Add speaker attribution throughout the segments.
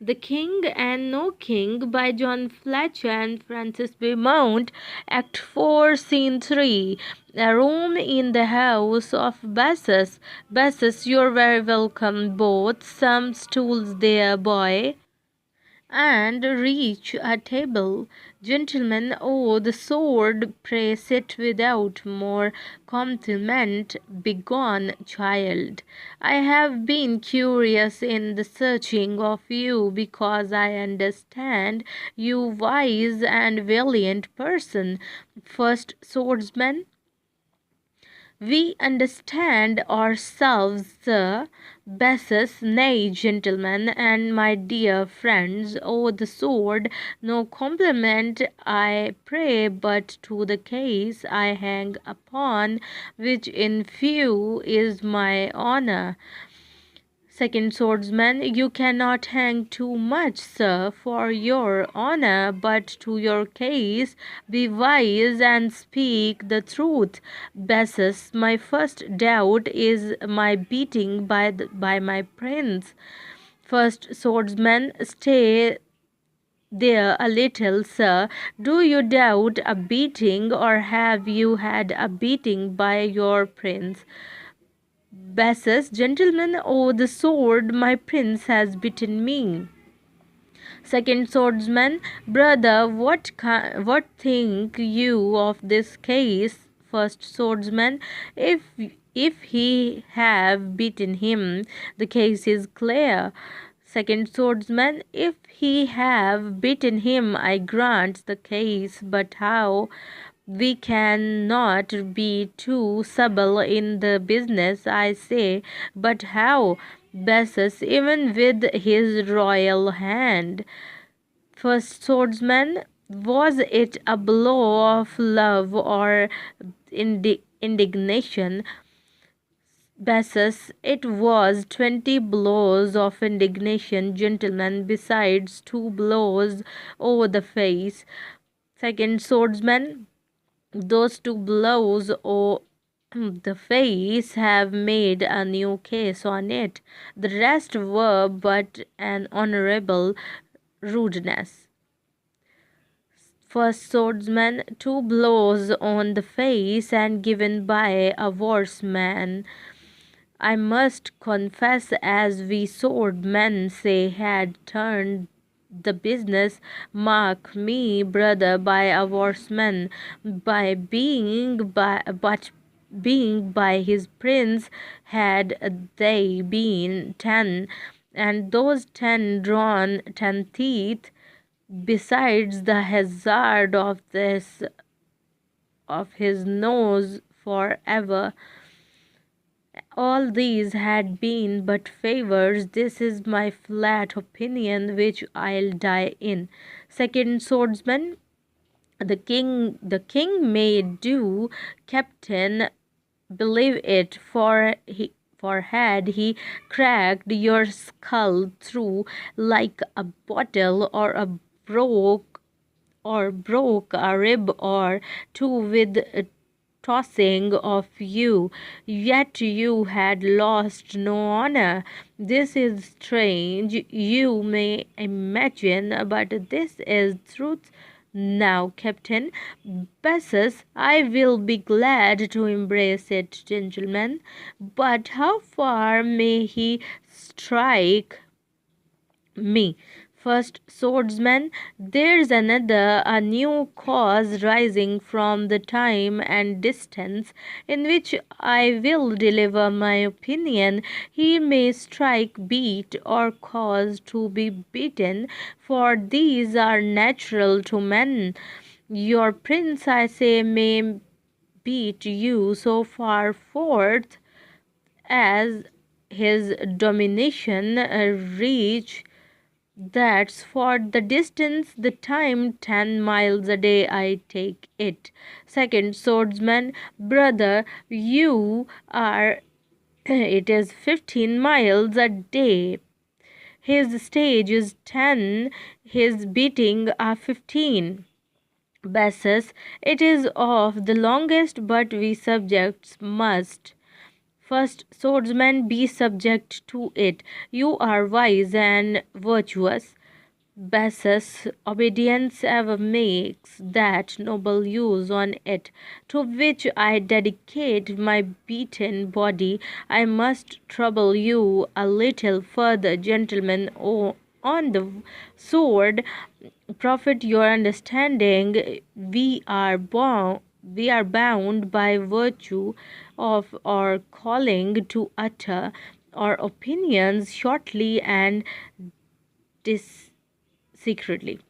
Speaker 1: The King and No King by John Fletcher and Francis Beaumont, Act 4, Scene 3. A room in the house of Bessus. Bessus, you're very welcome both. Some stools there, boy, and reach a table. Gentlemen, oh, the sword, pray sit without more compliment. Begone, child. I have been curious in the searching of you, because I understand you wise and valiant person. First swordsman, we understand ourselves, sir. Bessus, nay, gentlemen, and my dear friends, oh, the sword, no compliment, I pray, but to the case I hang upon, which in few is my honour. Second swordsman, you cannot hang too much, sir, for your honour, but to your case be wise and speak the truth. Bessus, my first doubt is my beating by my prince. First swordsman, stay there a little, sir. Do you doubt a beating, or have you had a beating by your prince? Bessus, gentlemen, oh, the sword, my prince has bitten me. Second swordsman, brother, what think you of this case? First swordsman, if he have beaten him, the case is clear. Second swordsman, if he have beaten him, I grant the case, but how? We cannot be too subtle in the business, I say. But how? Bessus, even with his royal hand. First swordsman, was it a blow of love or indignation? Bessus, it was 20 blows of indignation, gentlemen, besides 2 blows over the face. Second swordsman, those 2 blows over the face have made a new case on it. The rest were but an honorable rudeness. First swordsman, 2 blows on the face and given by a worse man. I must confess, as we swordmen say, had turned the business, mark me, brother, by a horseman, but being by his prince, had they been 10, and those 10 drawn 10 teeth, besides the hazard of his nose forever. All these had been but favours. This is my flat opinion, which I'll die in. Second swordsman, the king may do, captain, believe it, for had he cracked your skull through like a bottle, or broke a rib or two with tossing of you, yet you had lost no honor. This is strange, you may imagine, but this is truth. Now, Captain Bessus, I will be glad to embrace it, gentlemen, but how far may he strike me? First swordsman, there's a new cause rising from the time and distance in which I will deliver my opinion. He may strike, beat, or cause to be beaten, for these are natural to men. Your prince, I say, may beat you so far forth as his domination reach. That's for the distance, the time, 10 miles a day I take it. Second swordsman, brother, you are, it is 15 miles a day. His stage is 10, his beating are 15. Bessus, it is of the longest, but we subjects must. First swordsman, be subject to it. You are wise and virtuous. Bassus, obedience ever makes that noble use on it, to which I dedicate my beaten body. I must trouble you a little further, gentlemen, on the sword. Profit your understanding. We are bound by virtue of our calling to utter our opinions shortly and secretly.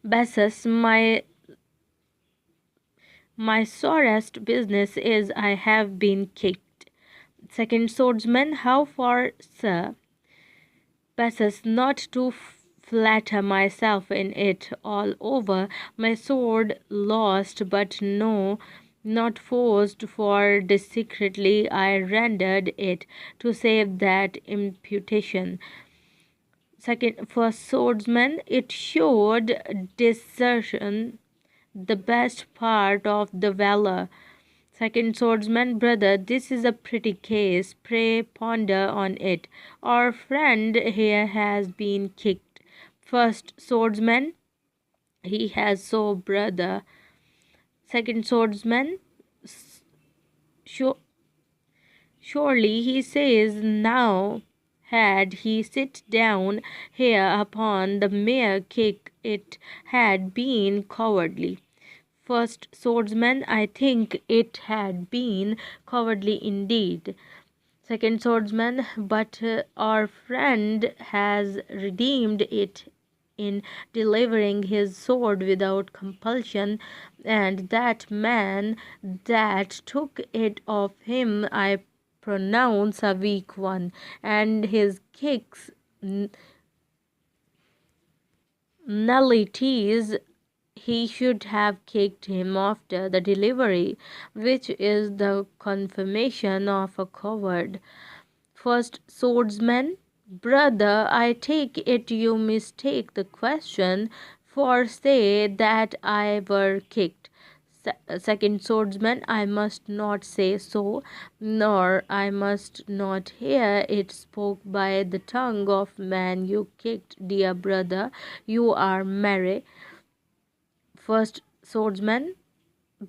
Speaker 1: Bassus, my sorest business is I have been kicked. Second swordsman, how far, sir? Bassus, not to flatter myself in it all over. My sword lost, but no, not forced, for discreetly I rendered it to save that imputation. Second, for swordsman, it showed desertion, the best part of the valor. Second swordsman, brother, this is a pretty case. Pray ponder on it. Our friend here has been kicked. First swordsman, he has so, brother. Second swordsman, sure, surely he says now. Had he sit down here upon the mere kick, it had been cowardly. First swordsman, I think it had been cowardly indeed. Second swordsman, but our friend has redeemed it in delivering his sword without compulsion, and that man that took it of him I pronounce a weak one, and his kicks nullities. He should have kicked him after the delivery, which is the confirmation of a coward. First swordsman, brother, I take it you mistake the question, for say that I were kicked. Second swordsman, I must not say so, nor I must not hear it spoke by the tongue of man you kicked, dear brother. You are merry. First swordsman,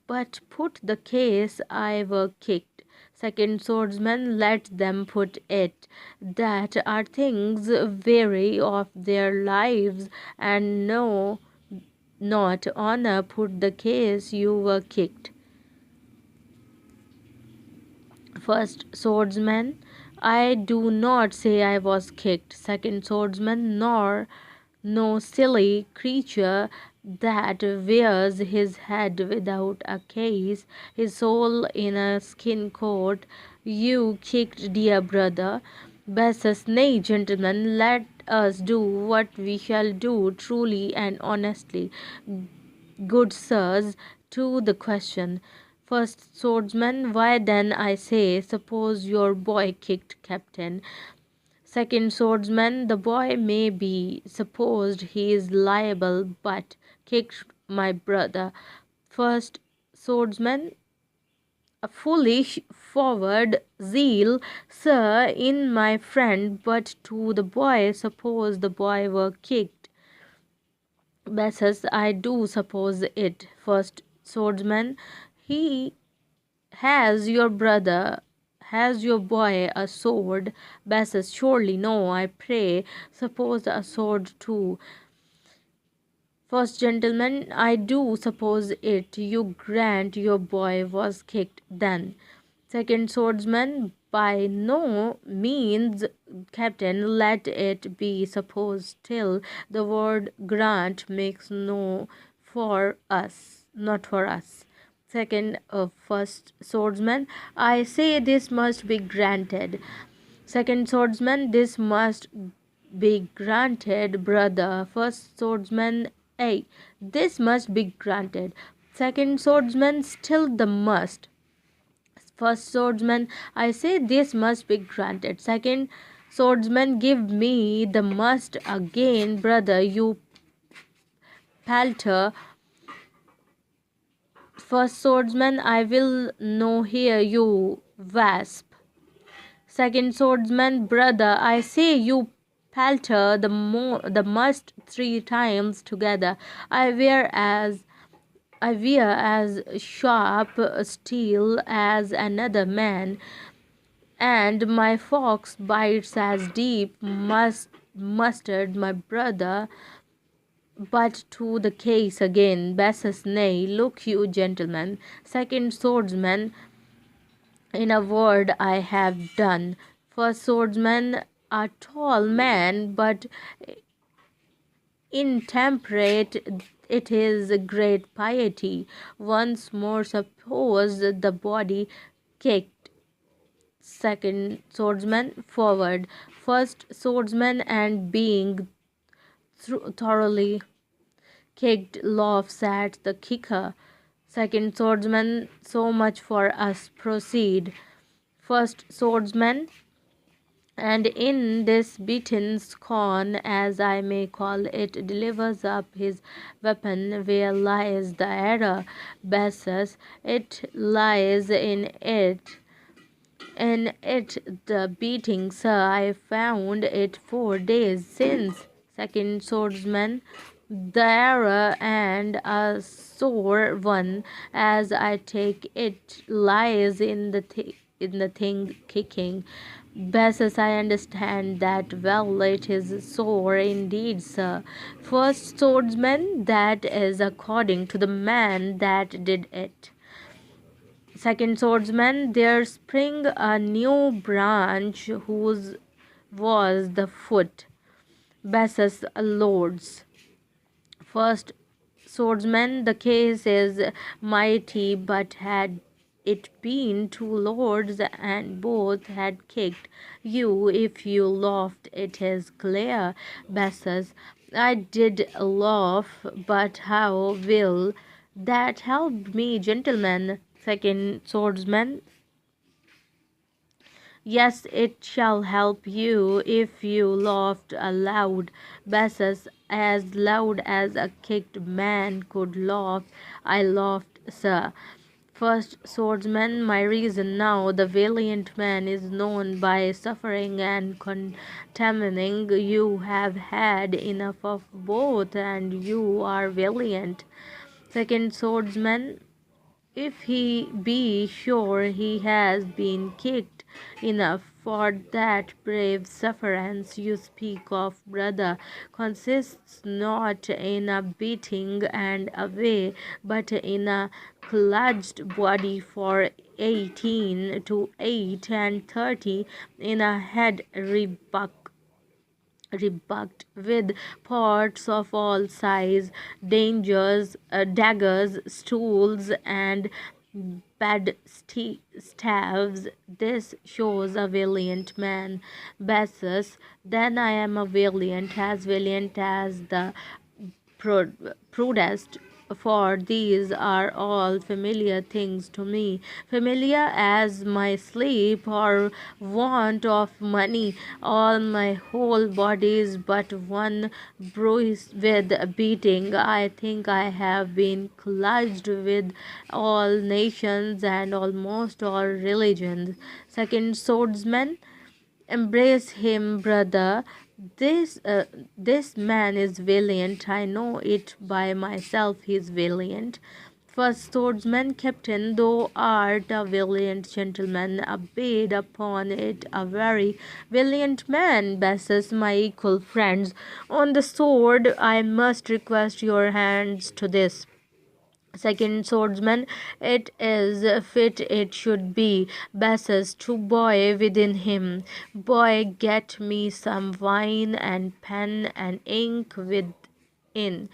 Speaker 1: but put the case I were kicked. Second swordsman, let them put it. That are things weary of their lives, and no, not honor. Put the case you were kicked. First swordsman, I do not say I was kicked. Second swordsman, nor no silly creature that wears his head without a case, his soul in a skin coat. You kicked, dear brother. Bassus, nay, gentlemen, let us do what we shall do truly and honestly. Good sirs, to the question. First swordsman, why then I say, suppose your boy kicked captain. Second swordsman, the boy may be supposed he is liable, but kicked my brother. First swordsman, a foolish forward zeal, sir, in my friend, but to the boy, suppose the boy were kicked. Bassus, I do suppose it. First swordsman, he has your brother, has your boy a sword? Bassus, surely no, I pray, suppose a sword too. First gentleman, I do suppose it. You grant your boy was kicked then. Second swordsman, by no means, captain, let it be supposed till the word grant makes no for us, not for us. Second, first swordsman, I say this must be granted. Second swordsman, this must be granted, brother. First swordsman, A, this must be granted. Second swordsman, still the must. First swordsman, I say this must be granted. Second swordsman, give me the must again, brother, you palter. First swordsman, I will no hear you, wasp. Second swordsman, brother, I say you palter the must 3 times together. I wear as sharp steel as another man, and my fox bites as deep mustard, my brother. But to the case again, Bessus, nay, look you, gentlemen. Second swordsman, in a word I have done. First swordsman, a tall man, but intemperate. It is great piety. Once more suppose the body kicked. Second swordsman, forward. First swordsman, and being thoroughly kicked, laughs at the kicker. Second swordsman, so much for us, proceed. First swordsman, and in this beaten scorn, as I may call it, delivers up his weapon. Where lies the error, Bessus? It lies in it, the beating, sir. I found it 4 days since. Second swordsman, the error, and a sore one, as I take it, lies in the thing kicking. Bessus, I understand that well. It is sore indeed, sir. First swordsman, that is according to the man that did it. Second swordsman, there spring a new branch whose was the foot. Bessus, lords. First swordsman, the case is mighty, but had it been 2 lords and both had kicked you, if you laughed, it is clear. Bessus, I did laugh, but how will that help me, gentlemen? Second swordsman, yes, it shall help you if you laughed aloud. Bessus, as loud as a kicked man could laugh. I laughed, sir. First swordsman, my reason now. The valiant man is known by suffering and contaminating. You have had enough of both, and you are valiant. Second swordsman, if he be sure he has been kicked enough for that brave sufferance you speak of, brother, consists not in a beating and away, but in a clutched body for 18 to 8 and 30, in a head rebucked with pots of all size, daggers, stools, and bad staves. This shows a valiant man. Bessus, then I am a valiant as the prudest, for these are all familiar things to me, familiar as my sleep or want of money. All my whole body is but one bruise with beating. I think I have been clutched with all nations and almost all religions. Second swordsman, embrace him, brother. This man is valiant. I know it by myself. He is valiant. First swordsman, captain, thou art a valiant gentleman. Obeyed upon it, a very valiant man. Bessus, my equal friends, on the sword I must request your hands to this. Second swordsman, it is fit it should be. Bessus, to boy within him, boy, get me some wine and pen and ink within.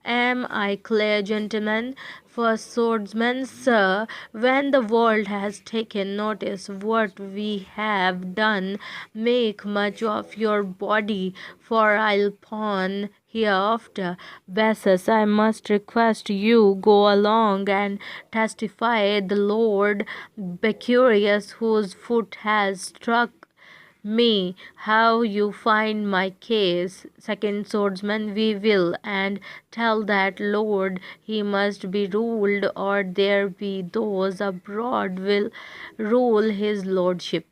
Speaker 1: Am I clear, gentlemen? First swordsman, sir, when the world has taken notice what we have done, make much of your body, for I'll pawn hereafter. Bessus, I must request you go along and testify the Lord Becurius, whose foot has struck me how you find my case. Second swordsman, we will, and tell that lord he must be ruled, or there be those abroad will rule his lordship.